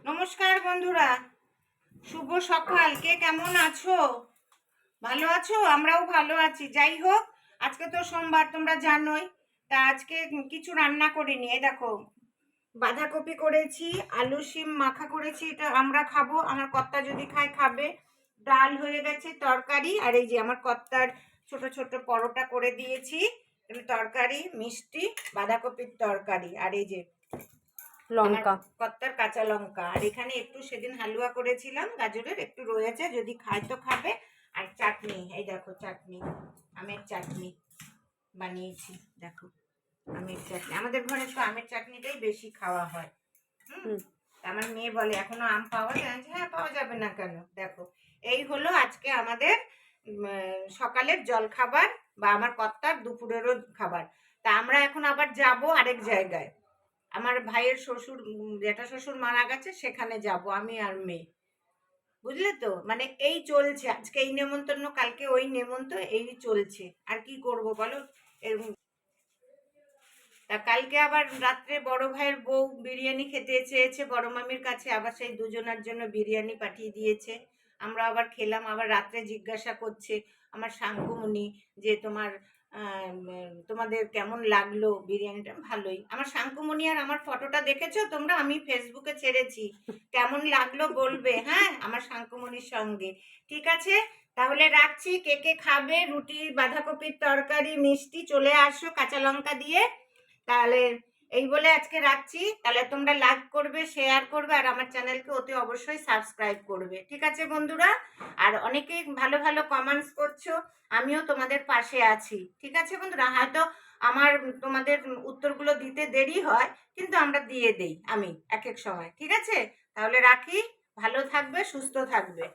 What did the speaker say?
নমস্কার বন্ধুরা, শুভ সকাল। কে কেমন আছো? ভালো আছো? আমরাও ভালো আছি। যাই হোক, আজকে তো সোমবার, তোমরা জানোই। তা আজকে কিছু রান্না করিনি। এই দেখো, বাঁধাকপি করেছি, আলু শিম মাখা করেছি, এটা আমরা খাবো। আমার কর্তা যদি খায় খাবে। ডাল হয়ে গেছে, তরকারি, আর এই যে আমার কর্তার ছোট ছোট পরোটা করে দিয়েছি। তরকারি, মিষ্টি, বাঁধাকপির তরকারি, আর এই যে লঙ্কা, কত্তার কাঁচা লঙ্কা। আর এখানে একটু সেদিন হালুয়া করেছিলাম গাজরের, একটু রয়েছে, যদি খায় তো খাবে। আর চাটনি, এই দেখো চাটনি, আমের চাটনি বানিয়েছি। দেখো, আমের চাটনি, আমাদের ঘরে তো আমের চাটনিটাই বেশি খাওয়া হয়। আমার মেয়ে বলে এখনো আম পাওয়া যায়? হ্যাঁ, পাওয়া যাবে না কেন। দেখো, এই হলো আজকে আমাদের সকালের জল খাবার, বা আমার কর্তার দুপুরেরও খাবার। তা আমরা এখন আবার যাব আরেক জায়গায়। আমার ভাইয়ের শ্বশুর, জেঠা শ্বশুর মারা গেছে, সেখানে যাব আমি আর মেয়ে। বুঝলে তো, মানে এই চলছে, আজকে এই নেমন্তন্ন, কালকে ওই নেমন্তন্ন, এই চলছে। আর কি করব বলো। তা কালকে আবার রাত্রে বড় ভাইয়ের বউ বিরিয়ানি খেতে চেয়েছে বড় মামির কাছে, আবার সেই দুজনের জন্য বিরিয়ানি পাঠিয়ে দিয়েছে। আমরা আবার খেলাম। আবার রাত্রে জিজ্ঞাসা করছে আমার শাঙ্কুমণি যে তোমাদের কেমন লাগলো বিরিয়ানিটা। ভালোই। আমার শাঙ্কুমণি আর আমার ফটোটা দেখেছো তোমরা? আমি ফেসবুকে ছেড়েছি, কেমন লাগলো বলবে। হ্যাঁ, আমার শাঙ্কুমণির সঙ্গে। ঠিক আছে, তাহলে রাখছি। কে কে খাবে? রুটি, বাঁধাকপির তরকারি, মিষ্টি, চলে আসো কাঁচা লঙ্কা দিয়ে। তাহলে এই বলে আজকে রাখছি। তাহলে তোমরা লাইক করবে, শেয়ার করবে, আর আমার চ্যানেলকে অতি অবশ্যই সাবস্ক্রাইব করবে। ঠিক আছে বন্ধুরা? আর অনেকেই ভালো ভালো কমেন্টস করছো, আমিও তোমাদের পাশে আছি। ঠিক আছে বন্ধুরা? হয়তো আমার তোমাদের উত্তরগুলো দিতে দেরি হয়, কিন্তু আমরা দিয়ে দেই আমি এক এক সময়। ঠিক আছে, তাহলে রাখি। ভালো থাকবে, সুস্থ থাকবে।